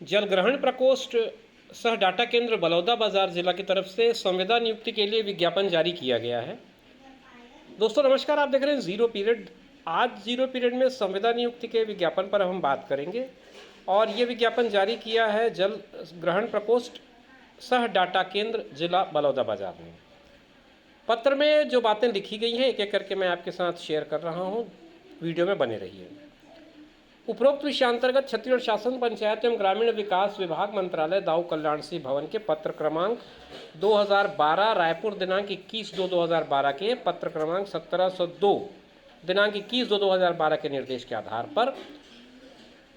जलग्रहण प्रकोष्ठ सह डाटा केंद्र बलौदा बाजार जिला की तरफ से संविदा नियुक्ति के लिए विज्ञापन जारी किया गया है। दोस्तों नमस्कार, आप देख रहे हैं जीरो पीरियड। आज जीरो पीरियड में संविदा नियुक्ति के विज्ञापन पर हम बात करेंगे और ये विज्ञापन जारी किया है जल ग्रहण प्रकोष्ठ सह डाटा केंद्र जिला बलौदा बाजार ने। पत्र में जो बातें लिखी गई हैं एक एक करके मैं आपके साथ शेयर कर रहा हूँ, वीडियो में बने रहिए। उपरोक्त विषयांतर्गत छत्तीसगढ़ शासन पंचायत एवं ग्रामीण विकास विभाग मंत्रालय दाऊ कल्याण सिंह भवन के पत्र क्रमांक 2012 रायपुर दिनांक 21/2/2012 के पत्र क्रमांक 1702 दिनांक 21/2/2012 के निर्देश के आधार पर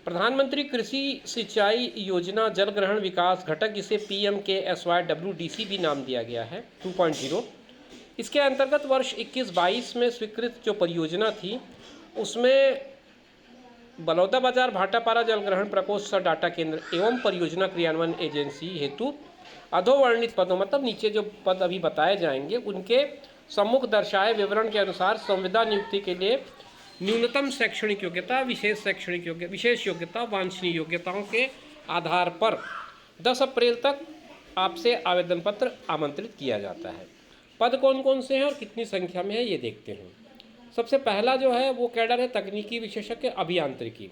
प्रधानमंत्री कृषि सिंचाई योजना जल ग्रहण विकास घटक, जिसे PMKSY WDC भी नाम दिया गया है 2.0, इसके अंतर्गत वर्ष 21-22 में स्वीकृत जो परियोजना थी उसमें बलौदा बाजार भाटापारा जलग्रहण प्रकोष्ठ सह डाटा केंद्र एवं परियोजना क्रियान्वयन एजेंसी हेतु अधोवर्णित पदों, मतलब नीचे जो पद अभी बताए जाएंगे उनके सम्मुख दर्शाए विवरण के अनुसार संविदा नियुक्ति के लिए न्यूनतम शैक्षणिक योग्यता, विशेष योग्यता, वांछनीय योग्यताओं के आधार पर 10 अप्रैल तक आपसे आवेदन पत्र आमंत्रित किया जाता है। पद कौन कौन से हैं और कितनी संख्या में है ये देखते हैं। सबसे पहला जो है वो कैडर है तकनीकी विशेषज्ञ अभियांत्रिकी,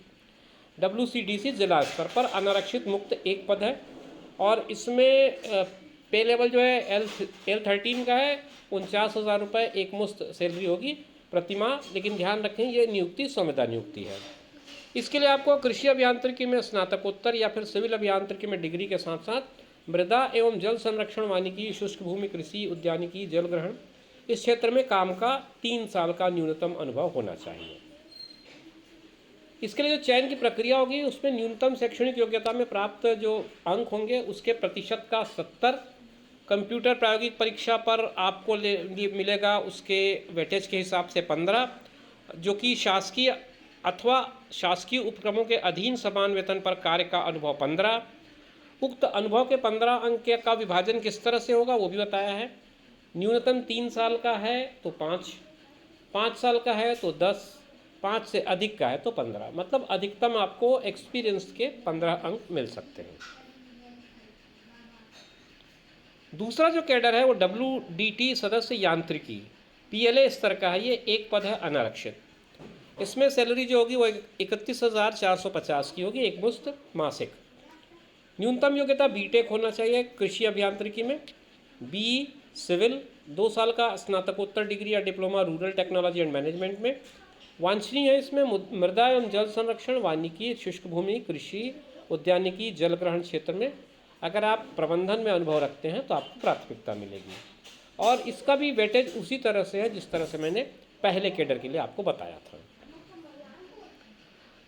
WCDC जिला स्तर पर अनारक्षित मुक्त एक पद है और इसमें पे लेवल जो है L13 का है। 49,000 रुपये एक मुश्त सैलरी होगी प्रतिमाह, लेकिन ध्यान रखें ये नियुक्ति संविदा नियुक्ति है। इसके लिए आपको कृषि अभियांत्रिकी में स्नातकोत्तर या फिर सिविल अभियांत्रिकी में डिग्री के साथ साथ मृदा एवं जल संरक्षण, वानिकी, शुष्क भूमि कृषि, उद्यानिकी, जल ग्रहण इस क्षेत्र में काम का 3 साल का न्यूनतम अनुभव होना चाहिए। इसके लिए जो चयन की प्रक्रिया होगी उसमें न्यूनतम शैक्षणिक योग्यता में प्राप्त जो अंक होंगे उसके प्रतिशत का 70, कंप्यूटर प्रायोगिक परीक्षा पर आपको मिलेगा उसके वेटेज के हिसाब से 15, जो कि शासकीय अथवा शासकीय उपक्रमों के अधीन समान वेतन पर कार्य का अनुभव 15। उक्त अनुभव के 15 अंक का विभाजन किस तरह से होगा वो भी बताया है। न्यूनतम 3 साल का है तो 5, 5 साल का है तो 10, 5 से अधिक का है तो 15, मतलब अधिकतम आपको एक्सपीरियंस के 15 अंक मिल सकते हैं। दूसरा जो कैडर है वो WDT सदस्य यांत्रिकी PLA स्तर का है। ये एक पद है अनारक्षित। इसमें सैलरी जो होगी वो 31,450 की होगी, एक मुश्त मासिक। न्यूनतम योग्यता BTech होना चाहिए कृषि अभियांत्रिकी में, BE सिविल 2 साल का स्नातकोत्तर डिग्री या diploma rural technology and management में। वांछनीय है इसमें मृदा एवं जल संरक्षण, वानिकी, शुष्क भूमि कृषि, उद्यानिकी, जल ग्रहण क्षेत्र में अगर आप प्रबंधन में अनुभव रखते हैं तो आपको प्राथमिकता मिलेगी। और इसका भी वेटेज उसी तरह से है जिस तरह से मैंने पहले कैडर के लिए आपको बताया था।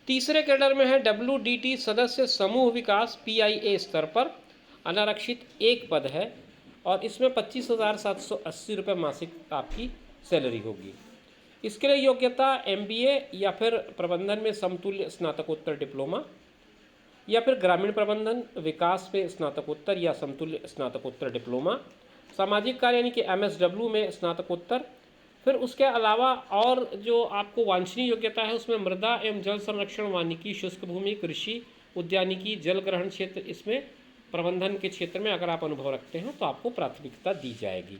तीसरे कैडर में है WDT सदस्य समूह विकास PIA स्तर पर अनारक्षित एक पद है और इसमें 25,780 रुपये मासिक आपकी सैलरी होगी। इसके लिए योग्यता MBA या फिर प्रबंधन में समतुल्य स्नातकोत्तर डिप्लोमा या फिर ग्रामीण प्रबंधन विकास में स्नातकोत्तर या समतुल्य स्नातकोत्तर डिप्लोमा, सामाजिक कार्य यानी कि MSW में स्नातकोत्तर। फिर उसके अलावा और जो आपको वांछनीय योग्यता है उसमें मृदा एवं जल संरक्षण, वानिकी, शुष्क भूमि कृषि, उद्यानिकी, जल ग्रहण क्षेत्र, इसमें प्रबंधन के क्षेत्र में अगर आप अनुभव रखते हैं तो आपको प्राथमिकता दी जाएगी।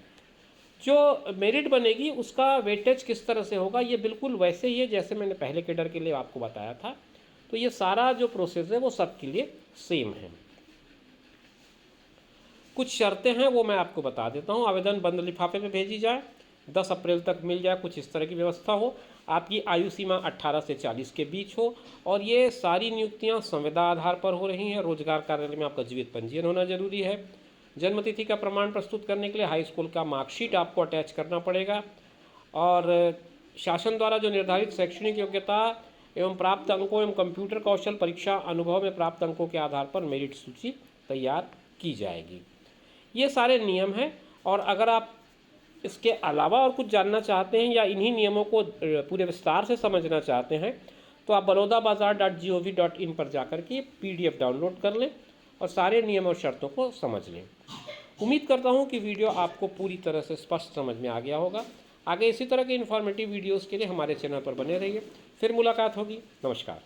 जो मेरिट बनेगी उसका वेटेज किस तरह से होगा ये बिल्कुल वैसे ही है जैसे मैंने पहले कैडर के लिए आपको बताया था। तो ये सारा जो प्रोसेस है वो सबके लिए सेम है। कुछ शर्तें हैं वो मैं आपको बता देता हूँ। आवेदन बंद लिफाफे में भेजी जाए, 10 अप्रैल तक मिल जाए, कुछ इस तरह की व्यवस्था हो, आपकी आयु सीमा 18 से 40 के बीच हो और ये सारी नियुक्तियां संविदा आधार पर हो रही हैं। रोजगार कार्यालय में आपका जीवित पंजीयन होना जरूरी है। जन्मतिथि का प्रमाण प्रस्तुत करने के लिए हाई स्कूल का मार्कशीट आपको अटैच करना पड़ेगा और शासन द्वारा जो निर्धारित शैक्षणिक योग्यता एवं प्राप्त अंकों एवं कंप्यूटर कौशल परीक्षा अनुभव में प्राप्त अंकों के आधार पर मेरिट सूची तैयार की जाएगी। ये सारे नियम हैं और अगर आप इसके अलावा और कुछ जानना चाहते हैं या इन्हीं नियमों को पूरे विस्तार से समझना चाहते हैं तो आप balodabazar.gov.in पर जाकर के PDF डाउनलोड कर लें और सारे नियम और शर्तों को समझ लें। उम्मीद करता हूं कि वीडियो आपको पूरी तरह से स्पष्ट समझ में आ गया होगा। आगे इसी तरह के इन्फॉर्मेटिव वीडियोज़ के लिए हमारे चैनल पर बने रहिए। फिर मुलाकात होगी। नमस्कार।